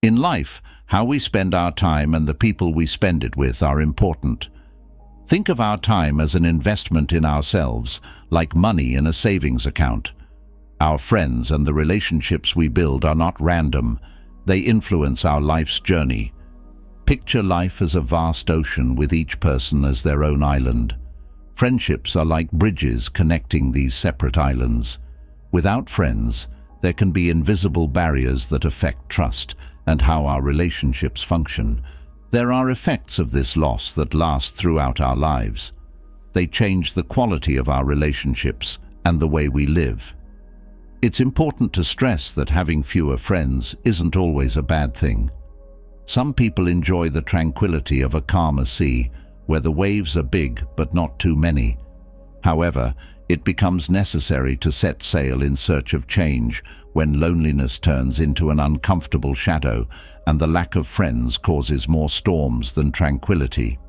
In life, how we spend our time and the people we spend it with are important. Think of our time as an investment in ourselves, like money in a savings account. Our friends and the relationships we build are not random. They influence our life's journey. Picture life as a vast ocean with each person as their own island. Friendships are like bridges connecting these separate islands. Without friends, there can be invisible barriers that affect trust and how our relationships function. There are effects of this loss that last throughout our lives. They change the quality of our relationships and the way we live. It's important to stress that having fewer friends isn't always a bad thing. Some people enjoy the tranquility of a calmer sea, where the waves are big but not too many. However, it becomes necessary to set sail in search of change when loneliness turns into an uncomfortable shadow and the lack of friends causes more storms than tranquility.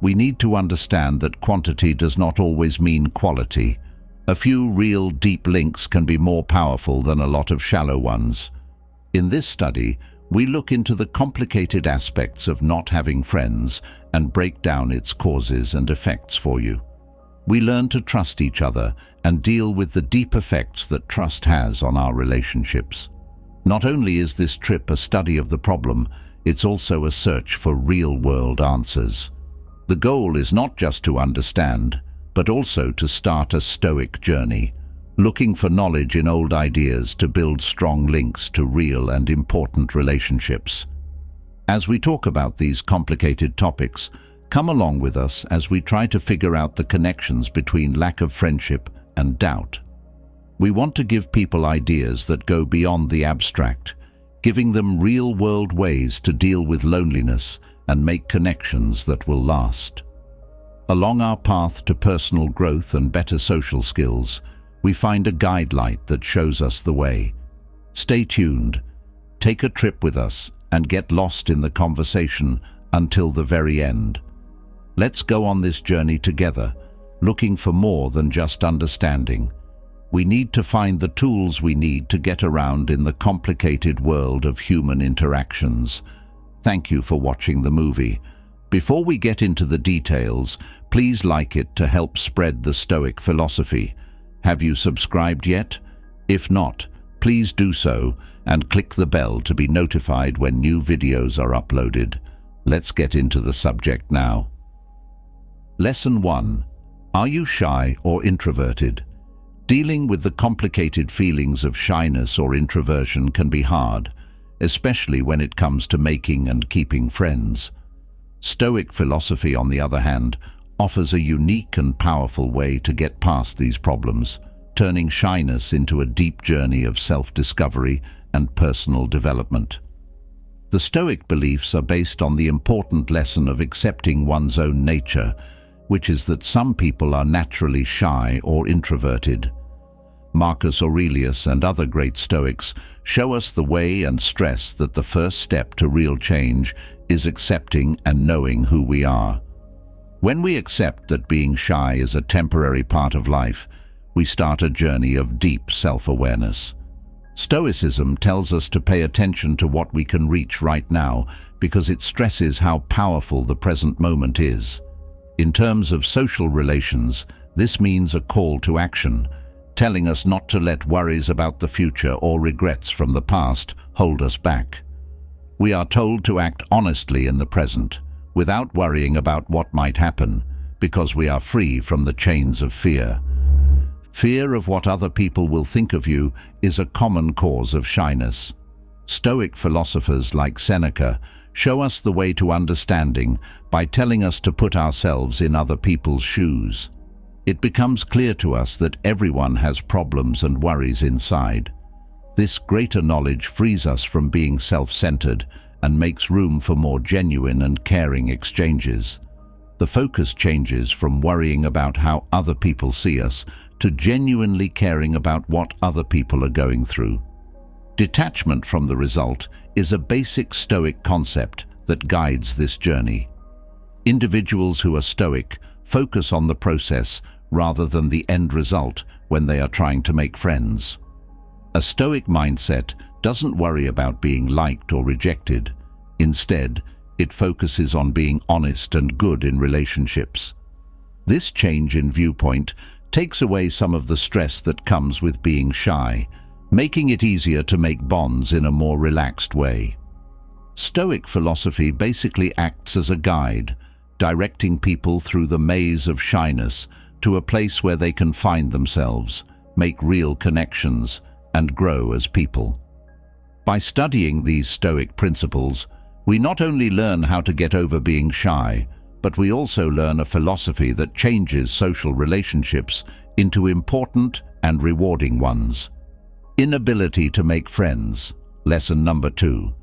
We need to understand that quantity does not always mean quality. A few real deep links can be more powerful than a lot of shallow ones. In this study, we look into the complicated aspects of not having friends and break down its causes and effects for you. We learn to trust each other and deal with the deep effects that trust has on our relationships. Not only is this trip a study of the problem, it's also a search for real-world answers. The goal is not just to understand, but also to start a Stoic journey, looking for knowledge in old ideas to build strong links to real and important relationships. As we talk about these complicated topics, come along with us as we try to figure out the connections between lack of friendship and doubt. We want to give people ideas that go beyond the abstract, giving them real-world ways to deal with loneliness and make connections that will last. Along our path to personal growth and better social skills, we find a guide light that shows us the way. Stay tuned, take a trip with us, and get lost in the conversation until the very end. Let's go on this journey together, looking for more than just understanding. We need to find the tools we need to get around in the complicated world of human interactions. Thank you for watching the movie. Before we get into the details, please like it to help spread the Stoic philosophy. Have you subscribed yet? If not, please do so and click the bell to be notified when new videos are uploaded. Let's get into the subject now. Lesson 1. Are you shy or introverted? Dealing with the complicated feelings of shyness or introversion can be hard, especially when it comes to making and keeping friends. Stoic philosophy, on the other hand, offers a unique and powerful way to get past these problems, turning shyness into a deep journey of self-discovery and personal development. The Stoic beliefs are based on the important lesson of accepting one's own nature, which is that some people are naturally shy or introverted. Marcus Aurelius and other great Stoics show us the way and stress that the first step to real change is accepting and knowing who we are. When we accept that being shy is a temporary part of life, we start a journey of deep self-awareness. Stoicism tells us to pay attention to what we can reach right now because it stresses how powerful the present moment is. In terms of social relations, this means a call to action, telling us not to let worries about the future or regrets from the past hold us back. We are told to act honestly in the present, without worrying about what might happen, because we are free from the chains of fear. Fear of what other people will think of you is a common cause of shyness. Stoic philosophers like Seneca show us the way to understanding by telling us to put ourselves in other people's shoes. It becomes clear to us that everyone has problems and worries inside. This greater knowledge frees us from being self-centered and makes room for more genuine and caring exchanges. The focus changes from worrying about how other people see us to genuinely caring about what other people are going through. Detachment from the result is a basic Stoic concept that guides this journey. Individuals who are Stoic focus on the process rather than the end result when they are trying to make friends. A Stoic mindset doesn't worry about being liked or rejected. Instead, it focuses on being honest and good in relationships. This change in viewpoint takes away some of the stress that comes with being shy, making it easier to make bonds in a more relaxed way. Stoic philosophy basically acts as a guide, directing people through the maze of shyness to a place where they can find themselves, make real connections, and grow as people. By studying these Stoic principles, we not only learn how to get over being shy, but we also learn a philosophy that changes social relationships into important and rewarding ones. Inability to make friends. Lesson number 2.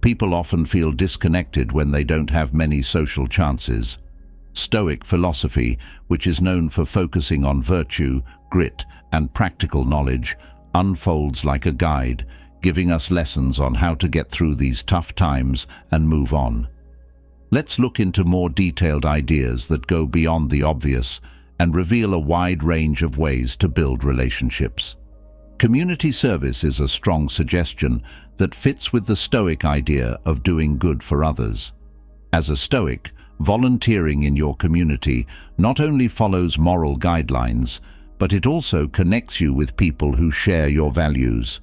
People often feel disconnected when they don't have many social chances. Stoic philosophy, which is known for focusing on virtue, grit, and practical knowledge, unfolds like a guide, giving us lessons on how to get through these tough times and move on. Let's look into more detailed ideas that go beyond the obvious and reveal a wide range of ways to build relationships. Community service is a strong suggestion that fits with the Stoic idea of doing good for others. As a Stoic, volunteering in your community not only follows moral guidelines, but it also connects you with people who share your values.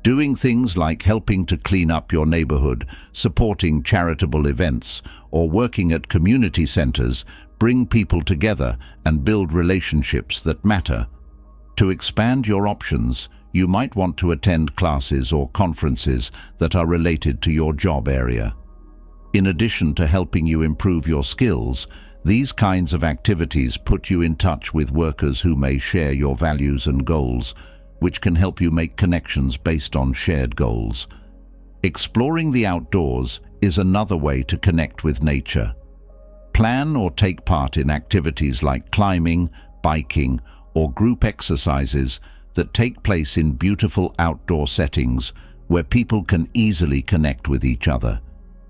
Doing things like helping to clean up your neighborhood, supporting charitable events, or working at community centers bring people together and build relationships that matter. To expand your options, you might want to attend classes or conferences that are related to your job area. In addition to helping you improve your skills, these kinds of activities put you in touch with workers who may share your values and goals, which can help you make connections based on shared goals. Exploring the outdoors is another way to connect with nature. Plan or take part in activities like climbing, biking, or group exercises that take place in beautiful outdoor settings where people can easily connect with each other.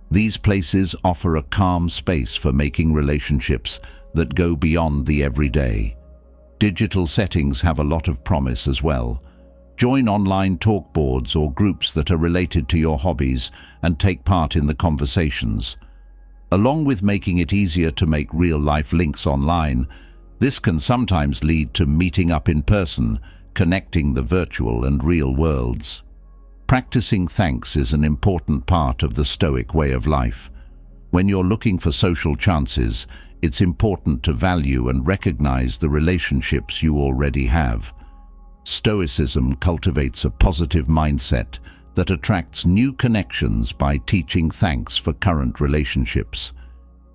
These places offer a calm space for making relationships that go beyond the everyday. Digital settings have a lot of promise as well. Join online talk boards or groups that are related to your hobbies and take part in the conversations. Along with making it easier to make real-life links online, this can sometimes lead to meeting up in person, connecting the virtual and real worlds. Practicing thanks is an important part of the Stoic way of life. When you're looking for social chances, it's important to value and recognize the relationships you already have. Stoicism cultivates a positive mindset that attracts new connections by teaching thanks for current relationships.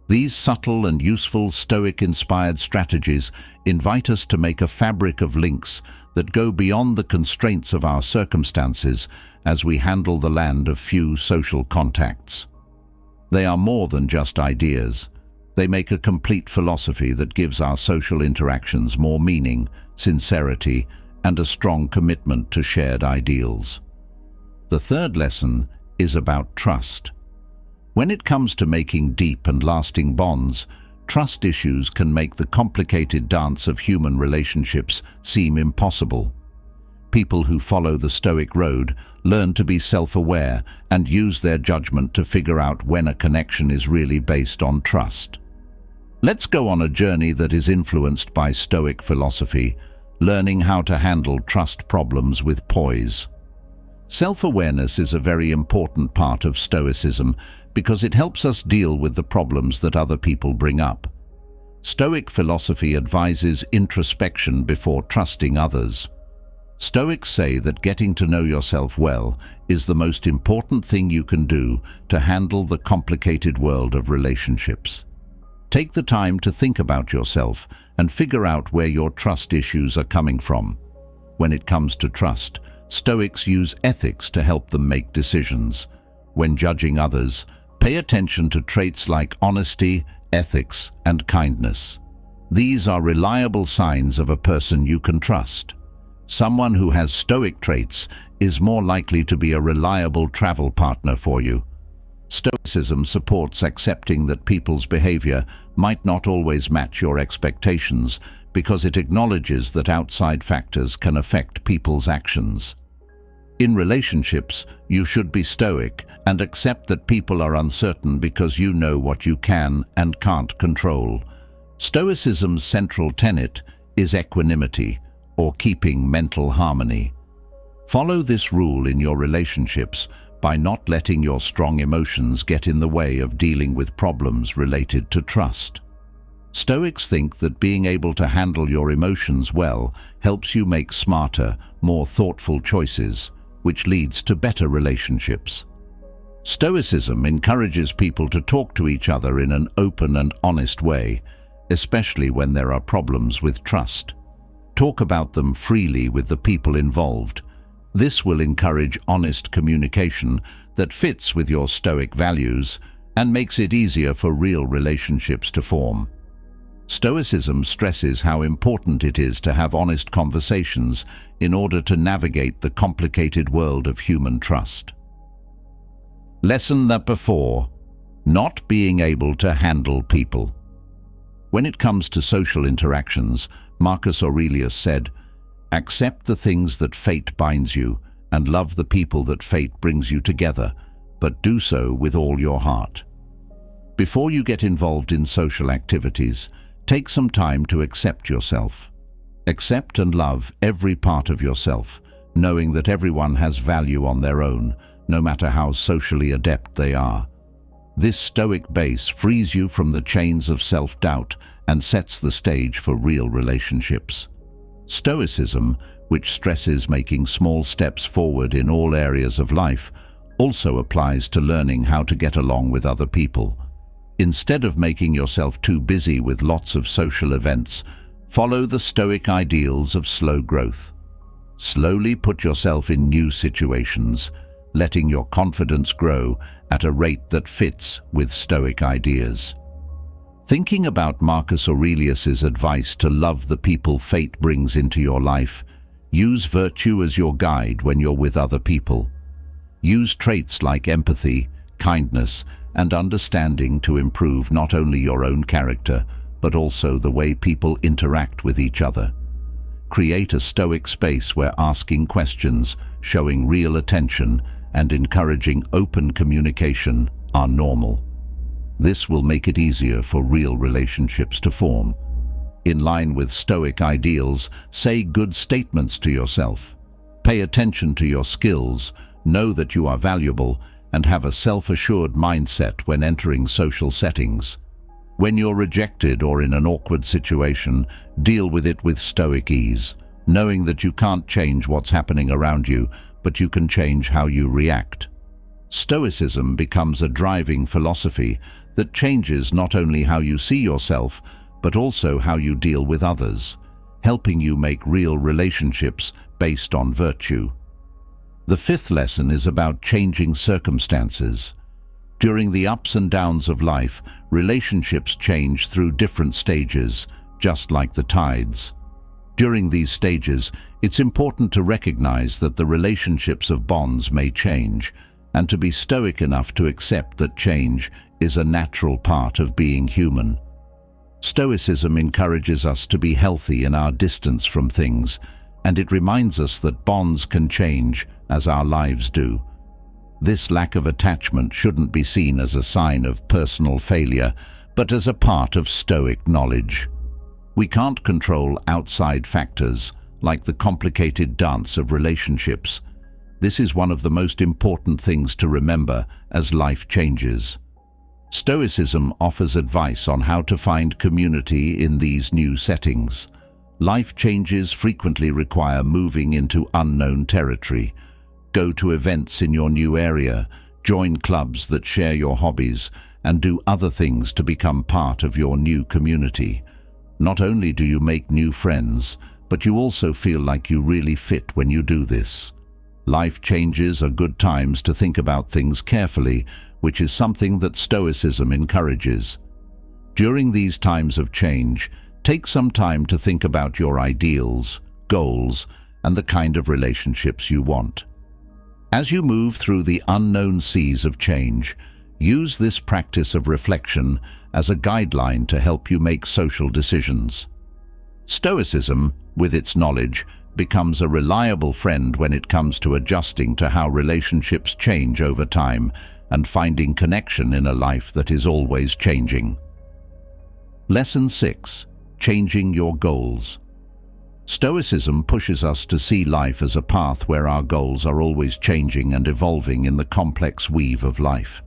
These subtle and useful Stoic-inspired strategies invite us to make a fabric of links that go beyond the constraints of our circumstances as we handle the land of few social contacts. They are more than just ideas. They make a complete philosophy that gives our social interactions more meaning, sincerity, and a strong commitment to shared ideals. The third lesson is about trust. When it comes to making deep and lasting bonds, trust issues can make the complicated dance of human relationships seem impossible. People who follow the Stoic road learn to be self-aware and use their judgment to figure out when a connection is really based on trust. Let's go on a journey that is influenced by Stoic philosophy, learning how to handle trust problems with poise. Self-awareness is a very important part of Stoicism because it helps us deal with the problems that other people bring up. Stoic philosophy advises introspection before trusting others. Stoics say that getting to know yourself well is the most important thing you can do to handle the complicated world of relationships. Take the time to think about yourself and figure out where your trust issues are coming from. When it comes to trust, Stoics use ethics to help them make decisions. When judging others, pay attention to traits like honesty, ethics, and kindness. These are reliable signs of a person you can trust. Someone who has Stoic traits is more likely to be a reliable travel partner for you. Stoicism supports accepting that people's behavior might not always match your expectations because it acknowledges that outside factors can affect people's actions. In relationships, you should be stoic and accept that people are uncertain because you know what you can and can't control. Stoicism's central tenet is equanimity, or keeping mental harmony. Follow this rule in your relationships by not letting your strong emotions get in the way of dealing with problems related to trust. Stoics think that being able to handle your emotions well helps you make smarter, more thoughtful choices, which leads to better relationships. Stoicism encourages people to talk to each other in an open and honest way, especially when there are problems with trust. Talk about them freely with the people involved. This will encourage honest communication that fits with your Stoic values and makes it easier for real relationships to form. Stoicism stresses how important it is to have honest conversations in order to navigate the complicated world of human trust. Lesson number 4: not being able to handle people. When it comes to social interactions, Marcus Aurelius said, "Accept the things that fate binds you, and love the people that fate brings you together, but do so with all your heart." Before you get involved in social activities, take some time to accept yourself. Accept and love every part of yourself, knowing that everyone has value on their own, no matter how socially adept they are. This Stoic base frees you from the chains of self-doubt and sets the stage for real relationships. Stoicism, which stresses making small steps forward in all areas of life, also applies to learning how to get along with other people. Instead of making yourself too busy with lots of social events, follow the Stoic ideals of slow growth. Slowly put yourself in new situations, letting your confidence grow at a rate that fits with Stoic ideas. Thinking about Marcus Aurelius's advice to love the people fate brings into your life, use virtue as your guide when you're with other people. Use traits like empathy, kindness, and understanding to improve not only your own character, but also the way people interact with each other. Create a Stoic space where asking questions, showing real attention, and encouraging open communication are normal. This will make it easier for real relationships to form. In line with Stoic ideals, say good statements to yourself. Pay attention to your skills, know that you are valuable, and have a self-assured mindset when entering social settings. When you're rejected or in an awkward situation, deal with it with Stoic ease, knowing that you can't change what's happening around you, but you can change how you react. Stoicism becomes a driving philosophy that changes not only how you see yourself, but also how you deal with others, helping you make real relationships based on virtue. The 5th lesson is about changing circumstances. During the ups and downs of life, relationships change through different stages, just like the tides. During these stages, it's important to recognize that the relationships of bonds may change, and to be Stoic enough to accept that change is a natural part of being human. Stoicism encourages us to be healthy in our distance from things, and it reminds us that bonds can change as our lives do. This lack of attachment shouldn't be seen as a sign of personal failure, but as a part of Stoic knowledge. We can't control outside factors, like the complicated dance of relationships. This is one of the most important things to remember as life changes. Stoicism offers advice on how to find community in these new settings. Life changes frequently require moving into unknown territory. Go to events in your new area, join clubs that share your hobbies, and do other things to become part of your new community. Not only do you make new friends, but you also feel like you really fit when you do this. Life changes are good times to think about things carefully, which is something that Stoicism encourages. During these times of change, take some time to think about your ideals, goals, and the kind of relationships you want. As you move through the unknown seas of change, use this practice of reflection as a guideline to help you make social decisions. Stoicism, with its knowledge, becomes a reliable friend when it comes to adjusting to how relationships change over time and finding connection in a life that is always changing. Lesson 6. Changing your goals. Stoicism pushes us to see life as a path where our goals are always changing and evolving in the complex weave of life.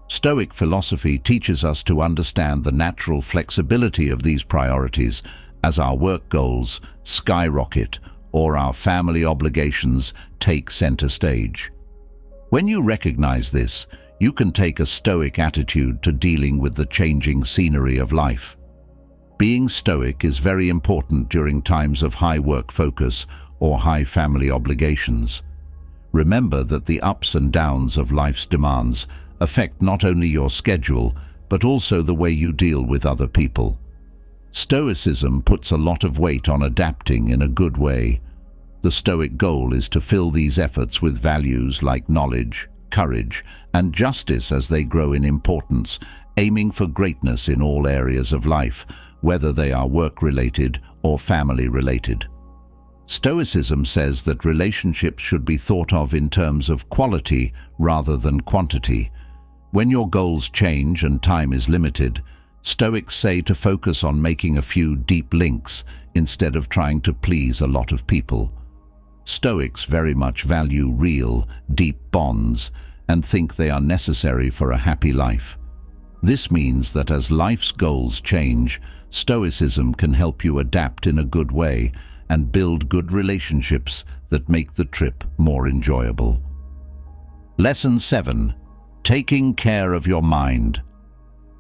Stoic philosophy teaches us to understand the natural flexibility of these priorities as our work goals skyrocket or our family obligations take center stage. When you recognize this, you can take a stoic attitude to dealing with the changing scenery of life. Being stoic is very important during times of high work focus or high family obligations. Remember that the ups and downs of life's demands affect not only your schedule, but also the way you deal with other people. Stoicism puts a lot of weight on adapting in a good way. The Stoic goal is to fill these efforts with values like knowledge, courage, and justice as they grow in importance, aiming for greatness in all areas of life, whether they are work-related or family-related. Stoicism says that relationships should be thought of in terms of quality rather than quantity. When your goals change and time is limited, Stoics say to focus on making a few deep links instead of trying to please a lot of people. Stoics very much value real, deep bonds and think they are necessary for a happy life. This means that as life's goals change, Stoicism can help you adapt in a good way and build good relationships that make the trip more enjoyable. Lesson 7. Taking care of your mind.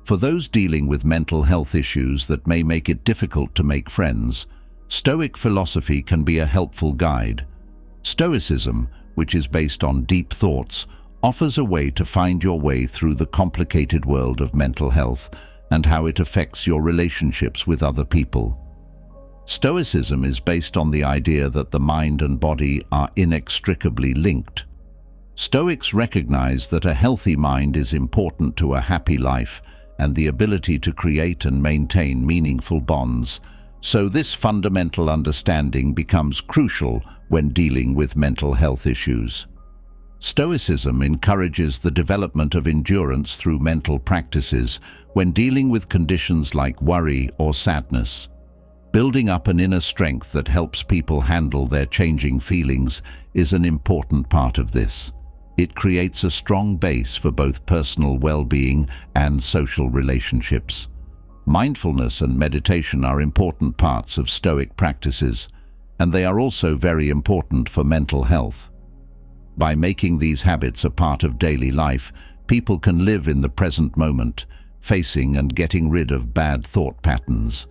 For those dealing with mental health issues that may make it difficult to make friends, Stoic philosophy can be a helpful guide. Stoicism, which is based on deep thoughts, offers a way to find your way through the complicated world of mental health and how it affects your relationships with other people. Stoicism is based on the idea that the mind and body are inextricably linked. Stoics recognize that a healthy mind is important to a happy life and the ability to create and maintain meaningful bonds, so this fundamental understanding becomes crucial when dealing with mental health issues. Stoicism encourages the development of endurance through mental practices when dealing with conditions like worry or sadness. Building up an inner strength that helps people handle their changing feelings is an important part of this. It creates a strong base for both personal well-being and social relationships. Mindfulness and meditation are important parts of Stoic practices, and they are also very important for mental health. By making these habits a part of daily life, people can live in the present moment, facing and getting rid of bad thought patterns.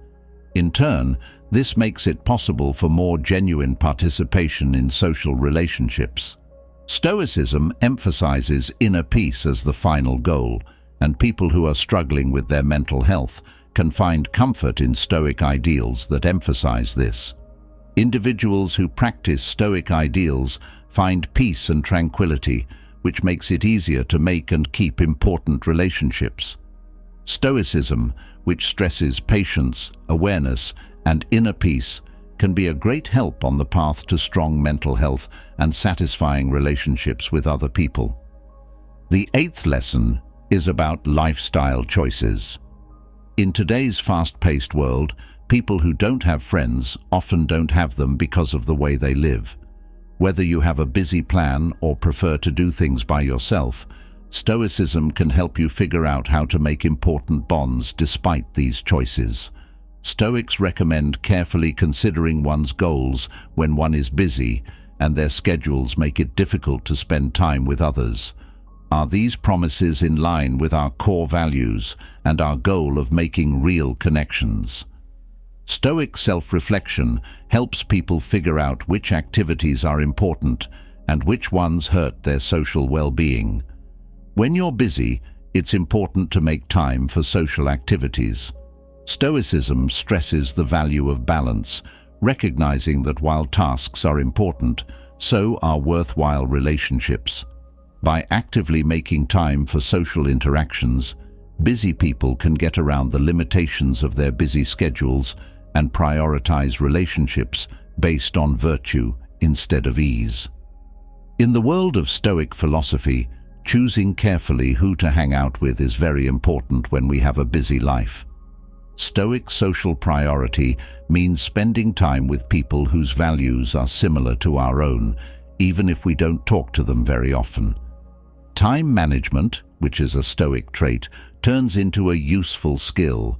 In turn, this makes it possible for more genuine participation in social relationships. Stoicism emphasizes inner peace as the final goal, and people who are struggling with their mental health can find comfort in Stoic ideals that emphasize this. Individuals who practice Stoic ideals find peace and tranquility, which makes it easier to make and keep important relationships. Stoicism, which stresses patience, awareness, and inner peace, can be a great help on the path to strong mental health and satisfying relationships with other people. The 8th lesson is about lifestyle choices. In today's fast-paced world, people who don't have friends often don't have them because of the way they live. Whether you have a busy plan or prefer to do things by yourself, Stoicism can help you figure out how to make important bonds despite these choices. Stoics recommend carefully considering one's goals when one is busy and their schedules make it difficult to spend time with others. Are these promises in line with our core values and our goal of making real connections? Stoic self-reflection helps people figure out which activities are important and which ones hurt their social well-being. When you're busy, it's important to make time for social activities. Stoicism stresses the value of balance, recognizing that while tasks are important, so are worthwhile relationships. By actively making time for social interactions, busy people can get around the limitations of their busy schedules and prioritize relationships based on virtue instead of ease. In the world of Stoic philosophy, choosing carefully who to hang out with is very important when we have a busy life. Stoic social priority means spending time with people whose values are similar to our own, even if we don't talk to them very often. Time management, which is a Stoic trait, turns into a useful skill.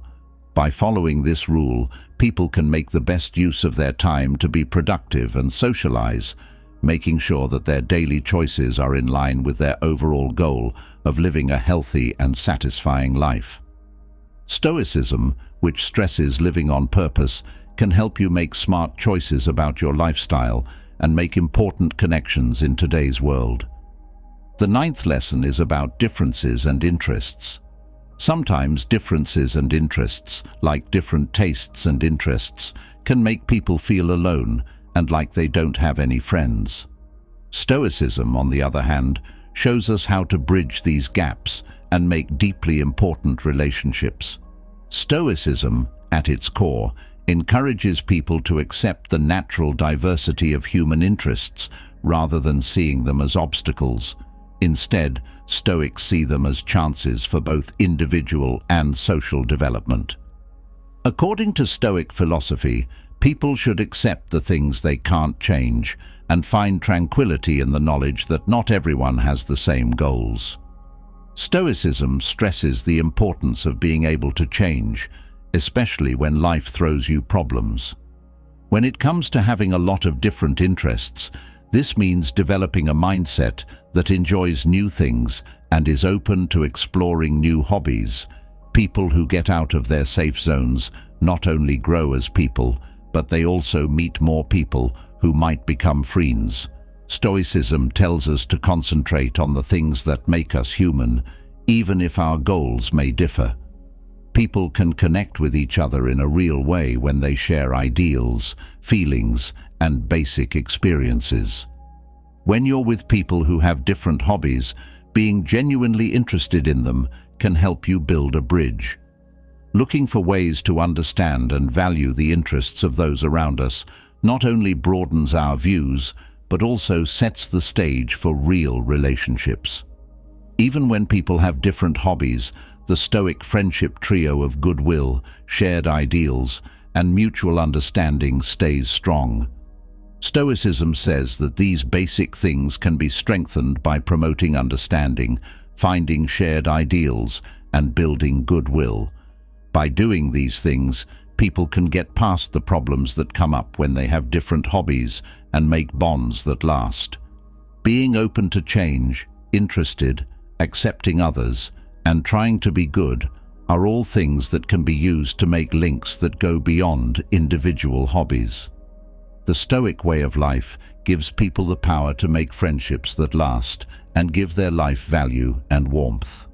By following this rule, people can make the best use of their time to be productive and socialize, making sure that their daily choices are in line with their overall goal of living a healthy and satisfying life. Stoicism, which stresses living on purpose, can help you make smart choices about your lifestyle and make important connections in today's world. The ninth lesson is about differences and interests. Sometimes differences and interests, like different tastes and interests, can make people feel alone and like they don't have any friends. Stoicism, on the other hand, shows us how to bridge these gaps and make deeply important relationships. Stoicism, at its core, encourages people to accept the natural diversity of human interests rather than seeing them as obstacles. Instead, Stoics see them as chances for both individual and social development. According to Stoic philosophy, people should accept the things they can't change and find tranquility in the knowledge that not everyone has the same goals. Stoicism stresses the importance of being able to change, especially when life throws you problems. When it comes to having a lot of different interests, this means developing a mindset that enjoys new things and is open to exploring new hobbies. People who get out of their safe zones not only grow as people, but they also meet more people who might become friends. Stoicism tells us to concentrate on the things that make us human, even if our goals may differ. People can connect with each other in a real way when they share ideals, feelings, and basic experiences. When you're with people who have different hobbies, being genuinely interested in them can help you build a bridge. Looking for ways to understand and value the interests of those around us not only broadens our views, but also sets the stage for real relationships. Even when people have different hobbies, the Stoic friendship trio of goodwill, shared ideals, and mutual understanding stays strong. Stoicism says that these basic things can be strengthened by promoting understanding, finding shared ideals, and building goodwill. By doing these things, people can get past the problems that come up when they have different hobbies and make bonds that last. Being open to change, interested, accepting others, and trying to be good are all things that can be used to make links that go beyond individual hobbies. The Stoic way of life gives people the power to make friendships that last and give their life value and warmth.